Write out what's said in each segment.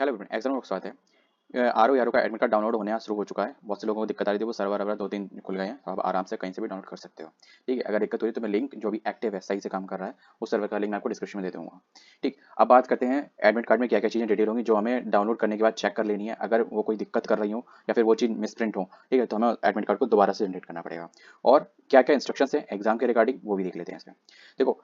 Hello everyone, exam में स्वागत है। आर ओ यारो का एडमिट कार्ड डाउनलोड होने शुरू हो चुका है। बहुत से लोगों को दिक्कत आ रही थी, वो सर्वर वर्वर 2-3 खुल गए हैं, तो आप आराम से कहीं से भी डाउनलोड कर सकते हो। ठीक है, अगर दिक्कत हो रही है तो मैं लिंक जो भी एक्टिव है, सही से काम कर रहा है, उस सर्वर का लिंक मैं आपको डिस्क्रिप्शन में दे दूंगा। ठीक, अब बात करते हैं एडमिट कार्ड में क्या क्या चीज़ें डिटेल होंगी जो हमें डाउनलोड करने के बाद चेक कर लेनी है। अगर वो कोई दिक्कत कर रही हो या फिर वो चीज़ मिसप्रिंट हो, ठीक है, तो हमें एडमिट कार्ड को दोबारा से जनरेट करना पड़ेगा। और क्या क्या इंस्ट्रक्शन है एग्जाम के रिगार्डिंग, वो भी देख लेते हैं इसमें। देखो,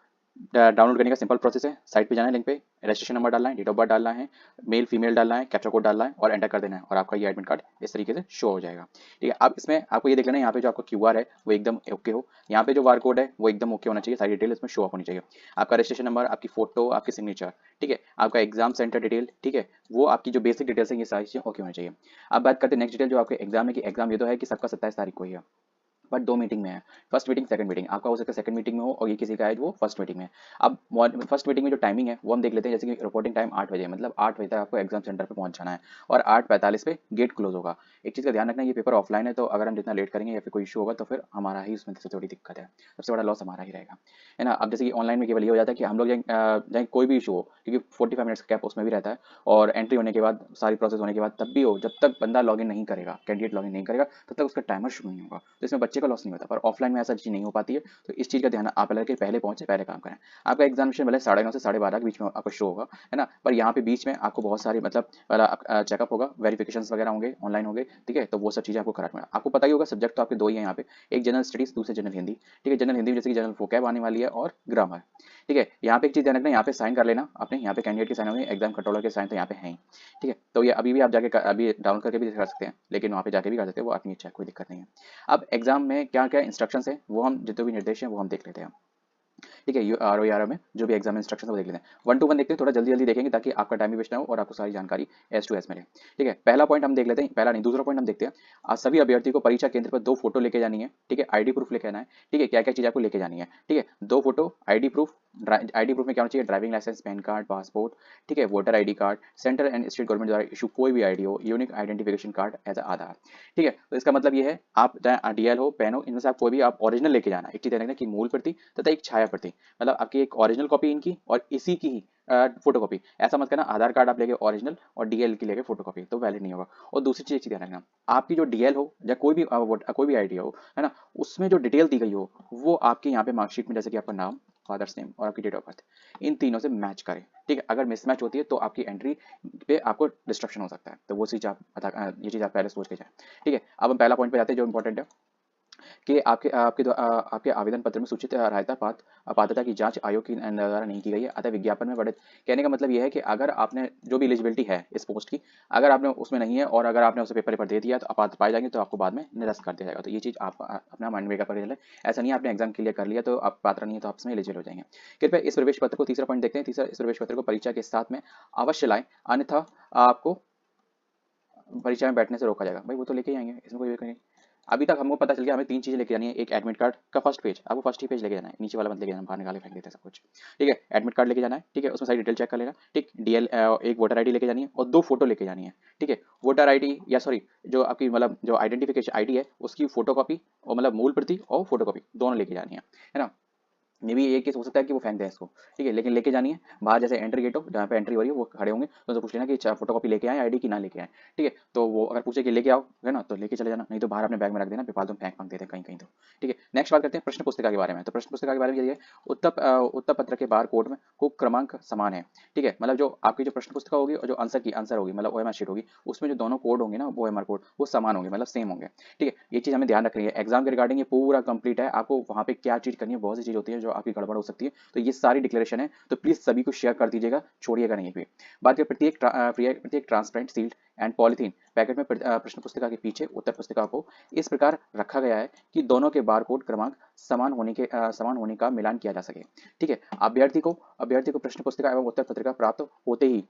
डाउनलोड करने का सिंपल प्रोसेस है। साइट पे जाना है, लिंक पे रजिस्ट्रेशन नंबर डालना है, डेट ऑफ बर्थ डालना है, मेल फीमेल डालना है, कैप्चा कोड डालना है और एंटर कर देना है, और आपका ये एडमिट कार्ड इस तरीके से शो हो जाएगा। ठीक है, अब इसमें आपको ये देख लेना है, यहाँ पे जो आपका क्यूआर है वो एकदम ओके हो, यहाँ पे जो बार कोड है वो एकदम ओके होना चाहिए, सारी डिटेल इसमें शो अप होनी चाहिए। आपका रजिस्ट्रेशन नंबर, आपकी फोटो, आपकी सिग्नेचर, ठीक है, आपका एग्जाम सेंटर डिटेल, ठीक है, वो आपकी जो बेसिक डिटेल्स है ये सारी चीजें ओके होनी चाहिए। अब बात करते हैं नेक्स्ट डिटेल जो आपके एग्जाम है, कि एग्जाम ये तो है कि सबका 27 तारीख को ही है, बट दो मीटिंग में है। फर्स्ट मीटिंग, सेकंड मीटिंग, आपका हो सकता है सेकंड मीटिंग में हो और ये किसी का है वो फर्स्ट मीटिंग में है। अब फर्स्ट मीटिंग में जो टाइमिंग है वो हम देख लेते हैं, जैसे कि रिपोर्टिंग टाइम 8 बजे है, मतलब 8 बजे तक आपको एग्जाम सेंटर पे पहुंच जाना है और 8:45 पे गेट क्लोज होगा। एक चीज़ का ध्यान रखना, ये पेपर ऑफलाइन है, तो अगर हम जितना लेट करेंगे या फिर कोई इशू होगा तो फिर हमारा ही उसमें सबसे बड़ी दिक्कत है, सबसे बड़ा लॉस हमारा ही रहेगा, है ना। अब जैसे कि ऑनलाइन में केवल ये हो जाता है कि हम लोग चाहे कोई भी इशू हो, क्योंकि 45 मिनट्स का कैप उसमें भी रहता है, और एंट्री होने के बाद, सारी प्रोसेस होने के बाद तब भी हो, जब तक बंदा लॉगिन नहीं करेगा, कैंडिडेट लॉगिन नहीं करेगा, तब तक उसका टाइमर शुरू नहीं होगा, तो इसमें बच्चे का लॉस नहीं होता। पर ऑफलाइन में ऐसा चीज़ नहीं हो पाती है, तो इस चीज़ का ध्यान आप लगे पहले पहुंचे, पहले काम करें। आपका एग्जामिनेशन भले 9:30 से 12:30 के बीच में आपको शो होगा, है ना, पर यहाँ पे बीच में आपको बहुत सारी मतलब पहला चेकअप होगा, वेरिफिकेशन वगैरह होंगे, ऑनलाइन होंगे, ठीक है, तो वो सब चीज़ें आपको कराना है। आपको पता ही होगा सब्जेक्ट तो आपके दो ही हैं यहाँ पे, एक जनरल स्टडीज, दूसरे जनरल हिंदी। ठीक है, जनरल हिंदी में जैसे कि जनरल वोकैब आने वाली है और ग्रामर। ठीक है, यहाँ पे एक चीज़ ध्यान रखना, यहाँ पे साइन कर लेना आपने, यहाँ पे कैंडिडेट के साइन होंगे, एग्जाम कंट्रोलर के साइन तो यहाँ पे हैं ही। ठीक है, तो ये अभी भी आप जाके अभी डाउनलोड करके भी कर सकते हैं, लेकिन वहाँ पे जाके भी कर सकते हैं, वो अपनी इच्छा है, कोई दिक्कत नहीं है। अब एग्जाम में क्या क्या इंस्ट्रक्शंस है वो हम, जितने भी निर्देश हैं वो हम देख लेते हैं। ठीक है, यू आर ओ आर में जो भी एग्जाम इंस्ट्रक्शन वो देख लेते हैं, 1 to 1 देखते हैं, थोड़ा जल्दी जल्दी देखेंगे ताकि आपका टाइम भी वेस्ट ना हो और आपको सारी जानकारी एस टू एस मिले। ठीक है, पहला पॉइंट हम देख लेते हैं, पहला नहीं दूसरा पॉइंट हम देखते हैं। आज सभी अभ्यर्थी को परीक्षा केंद्र पर 2 फोटो लेके जानी है, ठीक है, आईडी प्रूफ लेके आना है। ठीक है, क्या क्या चीज़ आपको लेके जानी है, ठीक है, 2 photo, ID proof. ID proof में क्या होना चाहिए, driving licence, PAN card, passport, ठीक है, voter ID card, central and state government द्वारा इशू कोई भी आईडी हो, unique identification card as Aadhaar. ठीक है, तो इसका मतलब ये है, आप चाहे डीएल हो, पेन हो, इनमें से आप कोई भी आप ओरिजिनल लेके जाना। एक चीज़ ध्यान रखना कि मूल प्रति तथा एक छाया प्रति, मतलब आपकी एक ओरिजिनल कॉपी इनकी और इसी की ही फोटो कॉपी। ऐसा मत करना आधार कार्ड आप लेके ओरिजिनल और डीएल की लेके फोटो कॉपी, तो वैलिड नहीं होगा। और दूसरी चीज एक चीज ध्यान रखना, आपकी जो डीएल हो या कोई भी आईडिया हो, है ना, उसमें जो डिटेल दी गई हो वो आपके यहाँ पे मार्कशीट में, जैसे कि आपका नाम, फादर्स नेम और आपकी डेट ऑफ बर्थ, इन तीनों से मैच करें। ठीक है, अगर मिसमैच होती है तो आपकी एंट्री पे आपको डिस्ट्रक्शन हो सकता है, तो वो चीज़ आप ये चीज़ आप पहले सोच के जाए। ठीक है, अब हम पहला पॉइंट पे जाते हैं जो इंपॉर्टेंट है, कि आपके आवेदन पत्र में सूचित रायता पात्रता की जांच आयोग की द्वारा नहीं की गई है, अतः विज्ञापन में बड़े। कहने का मतलब यह है कि अगर आपने जो भी एलिजिबिलिटी है इस पोस्ट की, अगर आपने उसमें नहीं है और अगर आपने उसे पेपर पर दे दिया तो अपात्र पाए जाएंगे, तो आपको बाद में निरस्त कर दिया जाएगा। तो ये चीज़ आप अपना माइंड मेकअप करके चले। ऐसा नहीं है आपने एग्जाम क्लियर कर लिया तो आप पात्र नहीं है तो आप इसमें एलिजिबल हो जाएंगे। कृपया इस प्रवेश पत्र को, तीसरा पॉइंट देखते हैं, तीसरा, इस प्रवेश पत्र को परीक्षा के साथ में अवश्य लाएं, अन्यथा आपको परीक्षा में बैठने से रोका जाएगा। भाई वो तो लेके ही आएंगे, इसमें कोई नहीं। अभी तक हमको पता चल गया हमें 3 चीजें लेके जानी है। एक एडमिट कार्ड का फर्स्ट पेज, आपको फर्स्ट ही पेज लेके जाना है, नीचे वाला मत लेके जाना, बाहर निकाले फेंक देते हैं सब कुछ। ठीक है, एडमिट कार्ड लेके जाना है, ठीक है, उसमें सारी डिटेल चेक कर लेना। ठीक, डीएल, एक वोटर आईडी लेके जानी है और 2 फोटो लेके जानी है। ठीक है, वोटर आईडी या सॉरी, जो आपकी मतलब जो आइडेंटिफिकेशन आईडी है उसकी फोटो कॉपी, और मतलब मूल प्रति और फोटो कॉपी दोनों लेके जानी है ना। मे भी एक केस हो सकता है कि वो फेंक दें इसको, ठीक है, लेकिन लेके जानी है। बाहर जैसे एंट्री गेट हो, जहाँ पे एंट्री हो रही है, वो खड़े होंगे तो उनसे पूछ लेना कि फोटो कॉपी लेके आए आईडी की ना लेके आए। ठीक है, तो वो अगर पूछे कि लेके आओ, है ना, तो लेके चले जाना, नहीं तो बाहर अपने बैग में रख देना, बेफालतू में फेंक देते हैं कहीं कहीं तो। ठीक है, नेक्स्ट बात करते हैं प्रश्न पुस्तिका के बारे में। तो प्रश्न पुस्तिका के बारे में ये है, उत्तर पत्र के बार कोड में को क्रमांक समान है। ठीक है, मतलब जो आपकी जो प्रश्न पुस्तिका होगी और जो आंसर होगी, मतलब ओएमआर शीट होगी, उसमें जो दोनों कोड होंगे ना, ओएमआर कोड वो समान होंगे, मतलब सेम होंगे। ठीक है, ये चीज़ हमें ध्यान रखनी है। एग्जाम के रिगार्डिंग ये पूरा कंप्लीट है, आपको वहाँ पे क्या चीज़ करनी है, बहुत सी चीज़ होती है जो आपकी गड़बड़ हो सकती है, तो ये सारी डिक्लेरेशन है, तो प्लीज सभी को शेयर कर दीजिएगा, छोड़िएगा नहीं भी। बात करें प्रत्येक transparent sealed and polythene packet में प्रश्न पुस्तिका के पीछे उत्तर पुस्तिका को इस प्रकार रखा गया है कि दोनों के बारकोड क्रमांक समान होने का मिलान किया जा सके। ठीक है, अभ्यर्थी को प्रश्न पुस्तिका एवं उत्तर पत्रिका प्राप्त होते ही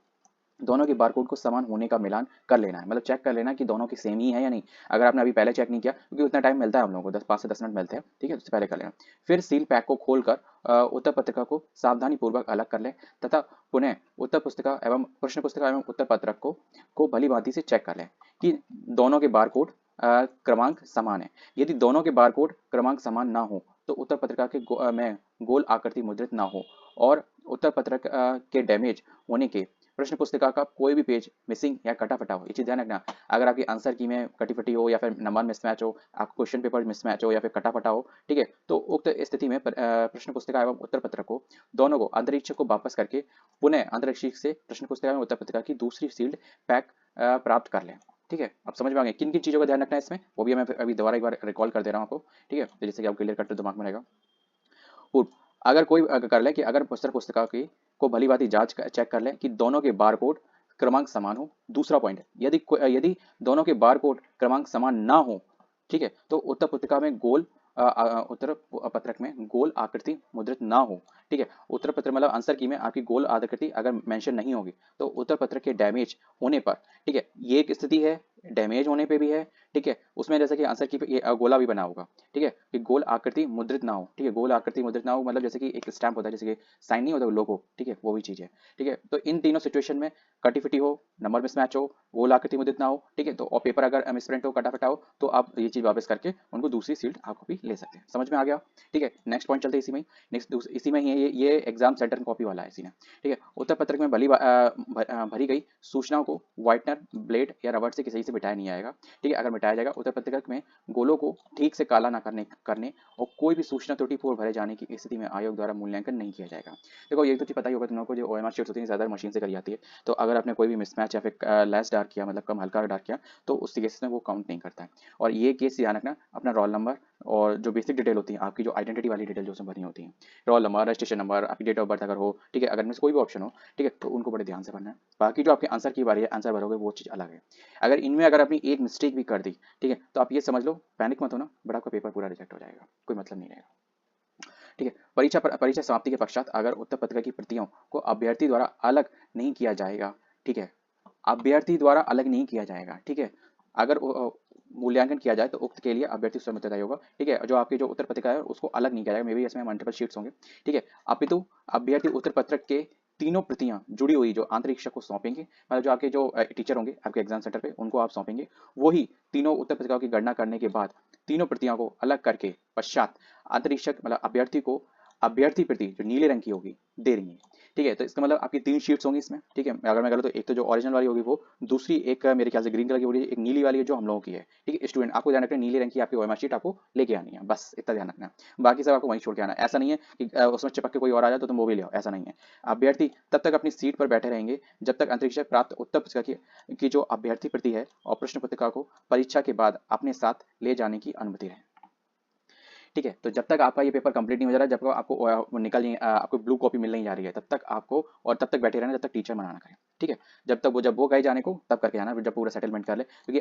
दोनों के बारकोड को समान होने का मिलान कर लेना है, मतलब चेक कर लेना कि दोनों की सेम ही है या नहीं। अगर आपने अभी पहले चेक नहीं किया, क्योंकि उतना टाइम मिलता है हम लोगों को, 5 से 10 मिनट मिलते हैं, ठीक है, उससे पहले कर लेना। फिर सील पैक को खोलकर उत्तर पत्रिका को सावधानी पूर्वक अलग कर लें तथा पुनः उत्तर पुस्तिका एवं प्रश्न पुस्तिका एवं उत्तर पत्रक को भली भांति से चेक कर लें कि दोनों के बारकोड क्रमांक समान है। यदि दोनों के बारकोड क्रमांक समान ना हो तो उत्तर पत्रिका के में गोल आकृति मुद्रित ना हो और उत्तर पत्रक के डैमेज होने के प्रश्न पुस्तिका का कोई भी पेज मिसिंग या कटा फटा हो, ये चीज ध्यान रखना। अगर आपकी आंसर की में कटी फटी हो या फिर नंबर मिसमैच हो, आपका क्वेश्चन पेपर मिसमैच हो या फिर कटा फटा हो, ठीक है, तो उक्त स्थिति में प्रश्न पुस्तिका एवं उत्तर पत्र को दोनों को अंतरिक्ष को वापस करके पुनः अंतरिक्ष से प्रश्न पुस्तिका एवं उत्तर पत्रिका की दूसरी सील्ड पैक प्राप्त कर लें। ठीक है, अब समझ में आ गया किन किन चीजों का ध्यान रखना है इसमें, वो भी मैं अभी दोबारा एक बार रिकॉल कर दे रहा हूँ आपको। ठीक है, तो जैसे कि आपको क्लियर कट दिमाग में रहेगा। पूर्व, अगर कोई कर ले कि अगर पुस्तक पुस्तिका की को भली भांति चेक कर ले कि दोनों के बारकोड क्रमांक समान हो। दूसरा पॉइंट, यदि दोनों के बारकोड क्रमांक समान ना हो, ठीक है, तो उत्तर पुस्तिका में गोल उत्तर पत्रक में गोल आकृति मुद्रित ना हो। ठीक है, उत्तर पत्र मतलब आंसर की में आपकी गोल आकृति अगर मेंशन नहीं होगी तो उत्तर पत्र के डैमेज होने पर, ठीक है, ये एक स्थिति है, डैमेज होने पे भी है। ठीक है, उसमें जैसे कि आंसर की पे ये गोला भी बना होगा। ठीक है, कि गोल आकृति मुद्रित ना हो। ठीक है, गोल आकृति मुद्रित ना हो मतलब जैसे कि एक स्टैम्प होता है, जैसे कि साइन नहीं होता लोगो, ठीक है, वो भी चीज है। ठीक है, तो इन तीनों सिचुएशन में कटी फिटी हो, नंबर मिसमैच हो, गोल आकृति मुद्रित ना हो, ठीक है, तो और पेपर अगर मिसप्रिंट हो, कटा फटा हो, तो आप ये चीज वापस करके उनको दूसरी सील्ड आप कॉपी ले सकते हैं। समझ में आ गया। ठीक है, नेक्स्ट पॉइंट चलते हैं इसी में। नेक्स्ट इसी में ही है, ये एग्जाम सेंटर कॉपी वाला है इसी में। ठीक है, उत्तर पत्रक में भरी गई सूचनाओं को व्हाइटनर, ब्लेड या रबड़ से सही से मिटाया नहीं आएगा। ठीक है, अगर मिटाया जाएगा उत्तर पत्रक में गोलों को ठीक से काला ना करने और कोई भी सूचना त्रुटिपूर्ण भरे जाने की स्थिति में आयोग द्वारा मूल्यांकन नहीं किया जाएगा। देखो ये तो चीज पता ही होगा तुम लोगों को, जो ओएमआर शीट्स होती है ज्यादा मशीन से करी जाती है, तो अगर आपने कोई भी मिसमैच या फिर लेस डार्क किया, मतलब कम हल्का डार्क किया, तो उस केस में वो काउंट नहीं करता है। और ये केस ध्यान रखना, अपना रोल नंबर और जो बेसिक डिटेल होती है आपकी, जो आइडेंटिटी वाली डिटेल जो उसमें भरी होती है, रोल नंबर, रजिस्ट्रेशन नंबर, आपकी डेट ऑफ बर्थ अगर हो, ठीक है, अगर इनमें से कोई भी ऑप्शन हो, ठीक है, तो उनको बड़े ध्यान से भरना है। बाकी जो आपके आंसर की बारी है, आंसर भरोगे वो चीज़ अलग है। अगर इनमें अगर आपने एक मिस्टेक भी कर दी, ठीक है, तो आप ये समझ लो, पैनिक मत होना, बड़ा आपका पेपर पूरा रिजेक्ट हो जाएगा, कोई मतलब नहीं रहेगा। ठीक है, परीक्षा समाप्ति के पश्चात अगर उत्तर पत्रिका की प्रतियों को अभ्यर्थी द्वारा अलग नहीं किया जाएगा, ठीक है, अभ्यर्थी द्वारा अलग नहीं किया जाएगा, ठीक है, अगर मूल्यांकन किया जाए तो उक्त के लिए अभ्यर्थी स्वयं उत्तरदायी होगा। ठीक है, जो आपकी जो उत्तर पत्रिका है उसको अलग नहीं किया जाएगा, मे बी इसमें मल्टीपल शीट्स होंगे। ठीक है, अपितु अभ्यर्थी उत्तर पत्रक के तीनों प्रतियां जुड़ी हुई जो आंतरिक शिक्षक को सौंपेंगे, मतलब जो आपके जो टीचर होंगे आपके एग्जाम सेंटर पे, उनको आप सौंपेंगे। वही तीनों उत्तर पत्रिकाओं की गणना करने के बाद तीनों प्रतियों को अलग करके पश्चात आंतरिक शिक्षक मतलब अभ्यर्थी को अभ्यर्थी प्रति जो नीले रंग की होगी दे रही है। ठीक है, तो इसका मतलब आपकी 3 शीट्स होंगी इसमें। ठीक है, अगर मैं करूँ तो एक तो जो ओरिजिनल वाली होगी वो, दूसरी एक मेरे ख्याल से ग्रीन कलर की होगी, एक नीली वाली है जो हम लोगों की है। ठीक है, स्टूडेंट आपको ध्यान रखना है, नीले रंग की आपकी ओएमआर शीट आपको लेके आनी है, बस इतना ध्यान रखना है। बाकी सब आपको वहीं छोड़ के आना है। ऐसा नहीं है कि उसमें चिपक के कोई और आ जाए तो तुम वो भी ले आओ, ऐसा नहीं है। अभ्यर्थी तब तक अपनी सीट पर बैठे रहेंगे जब तक अंतरिक्ष प्राप्त उत्तर पुस्तिका की जो अभ्यर्थी प्रति है और प्रश्न पत्रिका को परीक्षा के बाद अपने साथ ले जाने की अनुमति रहे। ठीक है, तो जब तक आपका ये पेपर कंप्लीट नहीं हो जा रहा, जब तक आपको निकल नहीं आपको ब्लू कॉपी मिल नहीं जा रही है, तब तक आपको और तब तक बैठे रहना जब तक टीचर मना ना करे। ठीक है, जब वो कहे जाने को तब करके जाना, जब पूरा सेटलमेंट कर ले। क्योंकि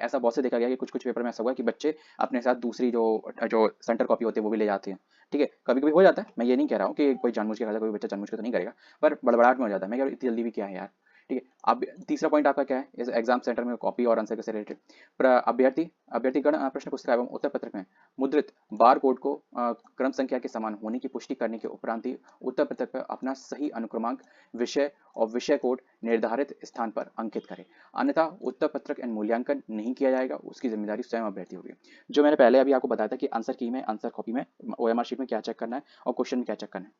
ऐसा बहुत से देखा गया कि कुछ कुछ पेपर में ऐसा हुआ कि बच्चे अपने साथ दूसरी जो जो सेंटर कॉपी होती है वो भी ले जाते हैं। ठीक है, कभी कभी हो जाता है, मैं ये नहीं कह रहा हूँ कि कोई जानबूझ के करता है, कोई बच्चा जानबूझ के तो नहीं करेगा, पर बड़बड़ाहट में हो जाता है। मैं कह रहा हूँ इतनी जल्दी भी क्या है यार। ठीक है, अब तीसरा पॉइंट आपका क्या है इस एग्जाम सेंटर में कॉपी और आंसर से रिलेटेड। अभ्यर्थीगण प्रश्न पुस्तिका एवं उत्तर पत्रक में मुद्रित बार कोड को क्रम संख्या के समान होने की पुष्टि करने के उपरांत ही उत्तर पत्रक पर अपना सही अनुक्रमांक, विषय और विषय कोड निर्धारित स्थान पर अंकित करें। अन्यथा उत्तर पत्रक मूल्यांकन नहीं किया जाएगा, उसकी जिम्मेदारी स्वयं अभ्यर्थी होगी। जो मैंने पहले अभी आपको बताया था कि आंसर की में, आंसर कॉपी में, ओएमआर शीट में क्या चेक करना है और क्वेश्चन में क्या चेक करना है,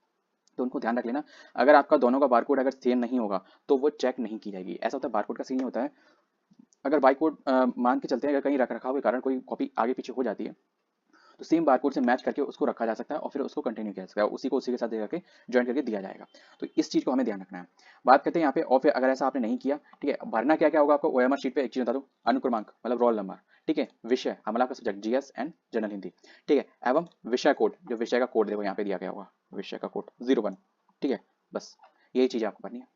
तो उनको ध्यान रख लेना। अगर आपका दोनों का बारकोड अगर सेम नहीं होगा तो वो चेक नहीं की जाएगी। ऐसा होता है, बारकोड का सीन नहीं होता है, अगर बारकोड मान के चलते हैं, अगर कहीं रख रखाव के कारण कोई कॉपी आगे पीछे हो जाती है तो सेम बारकोड से मैच करके उसको रखा जा सकता है और फिर उसको कंटिन्यू किया जा सकता है, उसी को उसी के साथ जाके ज्वाइन करके दिया जाएगा। तो इस चीज को हमें ध्यान रखना है। बात करते हैं यहाँ पे, और फिर अगर ऐसा आपने नहीं किया, ठीक है, भरना क्या क्या होगा आपको ओएमआर शीट पे, एक चीज बता दो, अनुक्रमांक मतलब रोल नंबर, ठीक है, विषय हमारा आपका subject GS and general Hindi, ठीक है, एवं विषय कोड, जो विषय का कोड देखो यहाँ पे दिया गया होगा, विषय का कोड 01, ठीक है, बस यही चीज आपको भरनी है।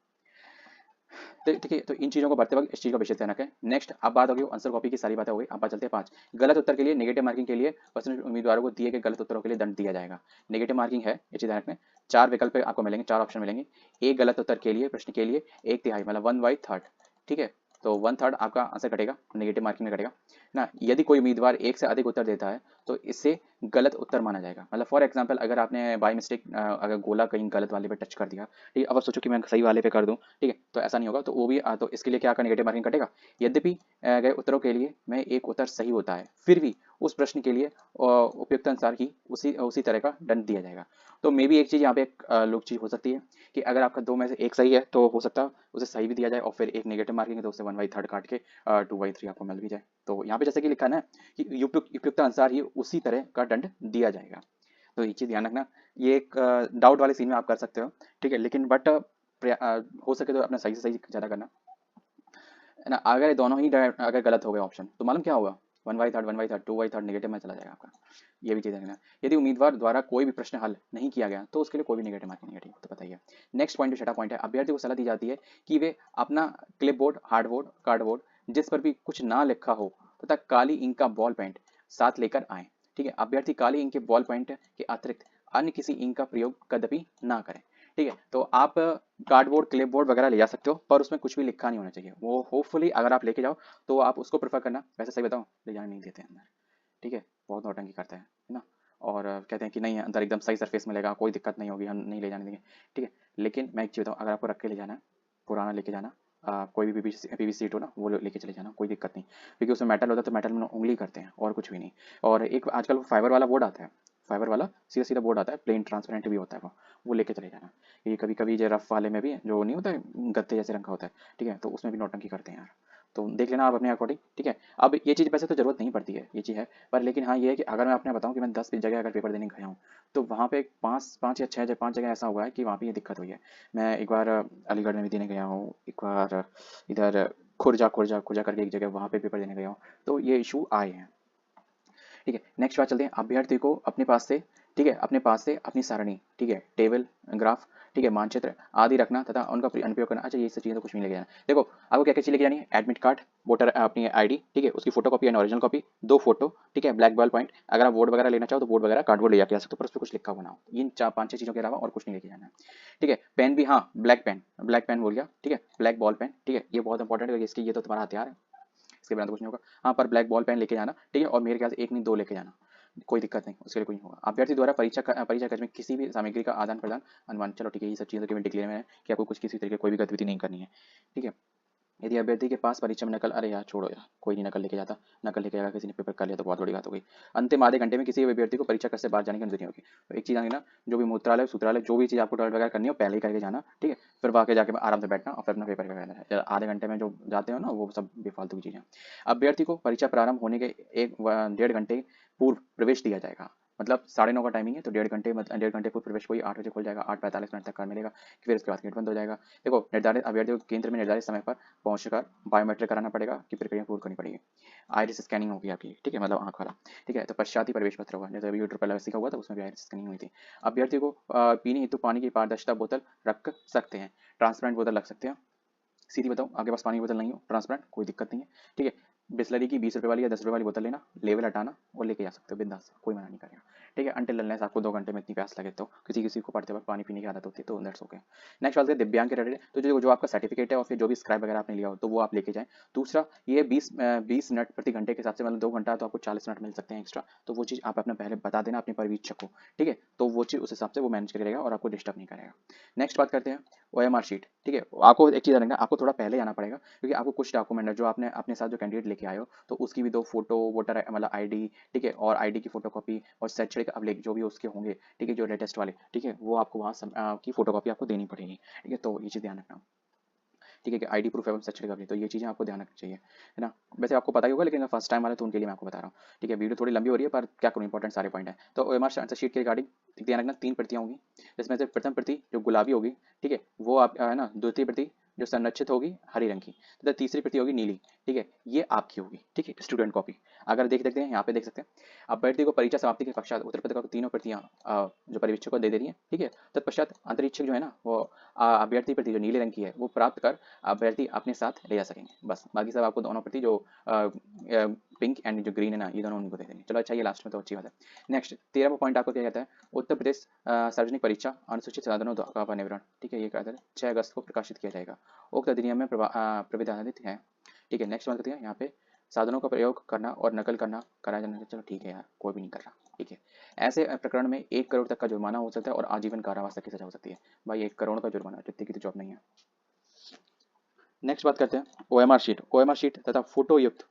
ठीक है, तो इन चीजों को भरते वक्त इस चीज का विशेष ध्यान रखें। नेक्स्ट अब बात होगी आंसर कॉपी की, सारी बातें हो गई। अब बात चलते हैं 5 गलत उत्तर के लिए नेगेटिव मार्किंग के लिए प्रश्न उम्मीदवारों को दिए गए गलत उत्तरों के लिए दंड दिया जाएगा। नेगेटिव मार्किंग है, ये चीज ध्यान रखें। 4 विकल्प आपको मिलेंगे, 4 ऑप्शन मिलेंगे। एक गलत उत्तर के लिए, प्रश्न के लिए 1/3 मतलब 1/3, ठीक है, तो 1/3 आपका आंसर कटेगा, नेगेटिव मार्किंग में कटेगा ना। यदि कोई उम्मीदवार एक से अधिक उत्तर देता है तो इससे गलत उत्तर माना जाएगा। मतलब फॉर एग्जांपल अगर आपने बाय मिस्टेक अगर गोला कहीं गलत वाले पे टच कर दिया, ठीक है, अब आप सोचो कि मैं सही वाले पे कर दूं, ठीक है, तो ऐसा नहीं होगा। तो वो भी तो इसके लिए क्या का नेगेटिव मार्किंग कटेगा। यद्यपि गए उत्तरों के लिए में एक उत्तर सही होता है, फिर भी उस प्रश्न के लिए उपयुक्त अनुसार ही उसी उसी तरह का दंड दिया जाएगा। तो मे भी एक चीज़ यहाँ पे एक लोग चीज़ हो सकती है कि अगर आपका दो में से एक सही है तो हो सकता है उसे सही भी दिया जाए, और फिर एक नेगेटिव मार्किंग है तो उसे 1/3 काट के 2/3 आपको मिल भी जाए। तो यहाँ पे जैसे कि लिखा है ना कि उपयुक्त अनुसार ही उसी तरह का दंड दिया जाएगा। तो ये चीज़ ध्यान रखना। ये एक डाउट वाले सीन में आप कर सकते हो, ठीक है, लेकिन बट हो सके तो अपना सही से सही ज़्यादा करना है ना। अगर ये दोनों ही अगर गलत हो गए ऑप्शन तो मालूम क्या होगा, 1/3 1/3 2/3 नेगेटिव में चला जाएगा आपका। ये भी चीज़ देखना। यदि उम्मीदवार द्वारा कोई भी प्रश्न हल नहीं किया गया तो उसके लिए कोई भी नेगेटिव मार्किंग नहीं है, तो बताइए। नेक्स्ट पॉइंट, जो छठा पॉइंट है, अभ्यर्थी को सलाह दी जाती है कि वे अपना क्लिपबोर्ड, हार्डबोर्ड, कार्डबोर्ड जिस पर भी कुछ ना लिखा हो तथा काली इंक का बॉल पेंट साथ लेकर आए। ठीक है, अभ्यर्थी काली इंक के बॉल पेंट के अतिरिक्त अन्य किसी इंक का प्रयोग कदापि ना करें। ठीक है, तो आप कार्डबोर्ड, क्लिपबोर्ड वगैरह ले जा सकते हो, पर उसमें कुछ भी लिखा नहीं होना चाहिए। वो होपफुली अगर आप लेके जाओ तो आप उसको प्रेफर करना। वैसे सही बताओ, ले जाने नहीं देते अंदर, ठीक है, बहुत नौटंकी करते हैं, है ना। और कहते हैं कि नहीं अंदर एकदम सही सरफेस मिलेगा, कोई दिक्कत नहीं होगी, हम नहीं ले जाने देंगे, ठीक है। लेकिन मैं एक चीज़ बताऊँ, अगर आपको रख के ले जाना है, पुराना लेके जाना, कोई भी पीवीसी सीट हो ना, वो लेके चले जाना, कोई दिक्कत नहीं, क्योंकि उसमें मेटल होता है तो मेटल में उंगली करते हैं और कुछ भी नहीं। और एक आजकल फाइबर वाला बोर्ड आता है, फाइबर वाला सीधा सीधा बोर्ड आता है, प्लेन ट्रांसपेरेंट भी होता है, वो लेके चले जाना। ये कभी कभी जो रफ वाले में भी जो नहीं होता है, गत्ते जैसे रंग का होता है, ठीक है, तो उसमें भी नौटंकी करते हैं यार। तो देख लेना आप अपने अकॉर्डिंग, ठीक है। अब ये चीज़ वैसे तो जरूरत नहीं पड़ती है, ये चीज़ है, पर लेकिन हाँ ये है कि अगर मैं अपने बताऊँ कि मैं 10 जगह अगर पेपर देने गया हूँ तो वहाँ पे 5 जगह ऐसा हुआ है कि वहाँ पे ये दिक्कत हुई है। मैं एक बार अलीगढ़ में भी देने गया हूँ, एक बार इधर खुर्जा खुर्जा खुर्जा करके एक जगह, वहाँ पे पेपर देने गया हूँ, तो ये इशू आए हैं। ठीक है, नेक्स्ट बात चलते हैं, अभ्यर्थी को अपने पास से, ठीक है, अपने पास से अपनी सारणी, ठीक है, टेबल, ग्राफ, ठीक है, मानचित्र आदि रखना तथा उनका अनुप्रयोग करना। अच्छा, ये सब चीज़ें तो कुछ नहीं लेके जाना। देखो आपको क्या क्या चीज़ लेके जानी है, एडमिट कार्ड, वोटर अपनी आईडी, ठीक है, उसकी photo copy and original copy, 2 photo, ठीक है, ब्लैक बॉल पॉइंट, अगर आप बोर्ड वगैरह लेना चाहो तो बोर्ड वगैरह कार्डबोर्ड ले जाके आ सकते हो, पर उस पर कुछ लिखा हुआ ना हो। इन 4 5 6 चीज़ों के अलावा और कुछ नहीं लेके जाना है। ठीक है, पेन भी, हाँ ब्लैक पेन, ब्लैक पेन बोल गया, ठीक है, ब्लैक बॉल पेन, ठीक है, ये बहुत इंपॉर्टेंट है, इसकी ये तो तुम्हारा हथियार है, इसके बिना तो कुछ नहीं होगा। हाँ, पर ब्लैक बॉल पेन लेके जाना, ठीक है, और मेरे ख्याल से एक नहीं 2 लेके जाना, कोई दिक्कत नहीं, उसके लिए कोई नहीं होगा। अभ्यर्थी द्वारा परीक्षा कक्ष में किसी भी सामग्री का आदान प्रदान अनुमान, चलो ठीक है, ये सब चीज़ें केवल डिक्लेयर में है कि आपको कुछ किसी तरीके कोई भी गतिविधि नहीं करनी है। ठीक है, यदि अभ्यर्थी के पास परीक्षा में नकल, अरे यार छोड़ो यार, कोई नहीं नकल लेके जाता, नकल लेके जाकर किसी ने पेपर कर लिया तो बहुत बड़ी बात हो गई। अंतिम आधे घंटे में किसी भी अभ्यर्थी को परीक्षा कक्ष से बाहर जाने की अनुमति नहीं होगी। तो एक चीज़ आगे ना, जो भी मूत्रालय सूत्रालय जो भी चीज़ आपको टॉयलेट वगैरह करनी हो पहले ही करके जाना, ठीक है, फिर वहाँ जाके आराम से बैठना और फिर अपना पेपर करके देना। आधे घंटे में जो जाते हो ना वो सब बेफालतू की चीज़ें। अभ्यर्थी को परीक्षा प्रारंभ होने के 1 डेढ़ घंटे पूर्व प्रवेश दिया जाएगा। मतलब 9:30 का टाइमिंग है तो 1.5 घंटे, मतलब 1.5 घंटे पूर्व प्रवेश, कोई 8 बजे खुल जाएगा, 8:45 तक कार्ड मिलेगा, फिर उसके बाद गेट बंद हो जाएगा। देखो निर्धारित अभ्यर्थियों को केंद्र में निर्धारित समय पर पहुंचकर बायोमेट्रिक कराना पड़ेगा, कि प्रक्रिया पूरी करनी पड़ेगी। आइरिस स्कैनिंग होगी आपकी, ठीक है, मतलब आंख वाला, ठीक है, तो पश्चात ही प्रवेश पत्र होगा, जैसे अभी यूट्यूब पर सीखा हुआ था उसमें भी आइरिस स्कैनिंग हुई थी। अभ्यर्थी को पीने हेतु पानी की पारदर्शिता बोतल रख सकते हैं, ट्रांसपेरेंट बोतल रख सकते हैं। सीधी बताओ, आपके पास पानी की बोतल नहीं हो ट्रांसपेरेंट, कोई दिक्कत नहीं है, ठीक है, बिस्लरी की 20 रुपये वाली या 10 रुपये वाली बोतल लेना, लेवल हटाना और लेके जा सकते हो बिंदास, कोई मना नहीं करेगा। ठीक है, अंटिल अनलेस आपको 2 घंटे में इतनी प्यास लगे, तो किसी किसी को पढ़ते वक्त पानी पीने की आदत होती है, तो दैट्स ओके। नेक्स्ट बात है दिव्यांग के रिलेटेड, तो जो जो आपका सर्टिफिकेट है और फिर जो भी स्क्राइब वगैरह आपने लिया हो तो वो आप लेके जाएं। दूसरा, ये 20 मिनट प्रति घंटे के हिसाब से, मतलब 2 घंटा तो आपको 40 मिनट मिल सकते हैं एक्स्ट्रा, तो वो चीज़ आप अपना पहले बता देना अपने पर्यवेक्षक को, ठीक है, तो वो चीज़ उस हिसाब से वो मैनेज करेगा और आपको डिस्टर्ब नहीं करेगा। नेक्स्ट बात करते हैं OMR शीट, ठीक है, आपको एक चीज़ रखना, आपको थोड़ा पहले आना पड़ेगा, क्योंकि आपको कुछ डॉक्यूमेंट है जो आपने अपने साथ जो कैंडिडेट लेके आए हो तो उसकी भी 2 फोटो, वोटर मतलब आईडी, ठीक है, और आईडी की फोटोकॉपी और शैक्षणिक अभिलेख जो भी उसके होंगे, ठीक है, जो लेटेस्ट वाले, ठीक है, वो आपको वहाँ की फोटोकॉपी आपको देनी पड़ेगी, ठीक है, तो ये चीज़ ध्यान रखना। ठीक है, कि आईडी प्रूफ एवं शैक्षणिक अभिलेख, तो ये चीज़ें आपको ध्यान रखनी चाहिए, है ना। वैसे आपको पता ही होगा लेकिन फर्स्ट टाइम वाले तो उनके लिए मैं आपको बता रहा हूँ। ठीक है, वीडियो थोड़ी लंबी हो रही है पर क्या करूँ, इंपॉर्टेंट सारे पॉइंट है। तो OMR आंसर शीट के रिगार्डिंग ध्यान रखना, 3 प्रतियाँ होंगी, जिसमें से प्रथम प्रति जो गुलाबी होगी, ठीक है, वो आप है ना, द्वितीय प्रति जो संरक्षित होगी हरी रंग की, तथा तीसरी प्रति होगी नीली, ठीक है, ये आपकी होगी, ठीक है, स्टूडेंट कॉपी। अगर देख देखते हैं यहाँ पे देख सकते हैं, अभ्यर्थी को परीक्षा समाप्ति के पश्चात उत्तर पत्रिका को तीनों प्रतियाँ जो पर्यवेक्षक को दे देनी है, ठीक है, तत्पश्चात अंतरीक्षक जो है ना वो अभ्यर्थी प्रति जो नीले रंग की है वो प्राप्त कर अभ्यर्थी अपने साथ ले जा सकेंगे, बस बाकी सब आपको दोनों प्रति जो पिंक एंड जो ग्रीन है ना, ये दोनों उनको दे देंगे। चलो अच्छा, ये लास्ट में तो अच्छी बात है। नेक्स्ट 13वां पॉइंट आपको क्या कहता है, उत्तर प्रदेश सार्वजनिक परीक्षा अनुसूचित साधनों का विवरण, ठीक है, ये कहता है 6 अगस्त को प्रकाशित किया जाएगा, उक्त अधिनियम में प्रावधानित है। ठीक है, नेक्स्ट बात करते हैं यहाँ पे साधनों का प्रयोग करना और नकल करना करा जाना, चलो ठीक है यार, कोई भी नहीं कर रहा, ठीक है। ऐसे प्रकरण में 1 करोड़ तक का जुर्माना हो सकता है और आजीवन कारावास तक की सजा हो सकती है। भाई 1 करोड़ का जुर्माना, जितने की तो जॉब नहीं है। नेक्स्ट बात करते हैं ओएमआर शीट। ओएमआर शीट तथा फोटो युक्त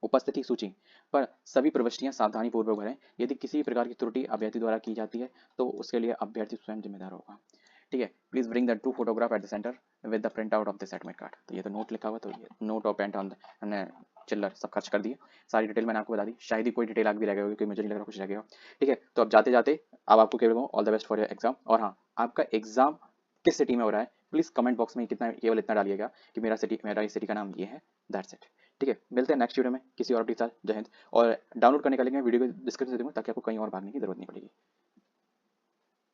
उपस्थिति सूची पर सभी प्रविष्टियां सावधानी पूर्वक भरें। यदि किसी भी प्रकार की त्रुटि अभ्यर्थी द्वारा की जाती है तो उसके लिए अभ्यर्थी स्वयं जिम्मेदार होगा, ठीक है। Please bring the 2 photograph at the centre with the print out of this admit card. तो ये तो नोट लिखा हुआ, तो ये नोट और पेंट ऑन चिल्लर सब खर्च कर दिए। सारी डिटेल मैंने आपको बता दी, शायद ही कोई डिटेल आगे भी रह गई होगी, क्योंकि मुझे नहीं लग रहा कुछ रह गया हो, ठीक है। तो अब जाते जाते अब आपको केवल all the best for your exam. और हाँ, आपका एग्जाम किस सिटी में हो रहा है प्लीज कमेंट बॉक्स में कितना, केवल इतना डालिएगा कि मेरा इस सिटी का नाम ये है, दैट्स इट, ठीक है। मिलते हैं नेक्स्ट वीडियो में किसी और अपडेट के साथ। जय हिंद। और डाउनलोड करने का लिंक मैं वीडियो को डिस्क्रिप्शन दे दूंगा ताकि आपको कहीं और भागने की जरूरत नहीं पड़ेगी।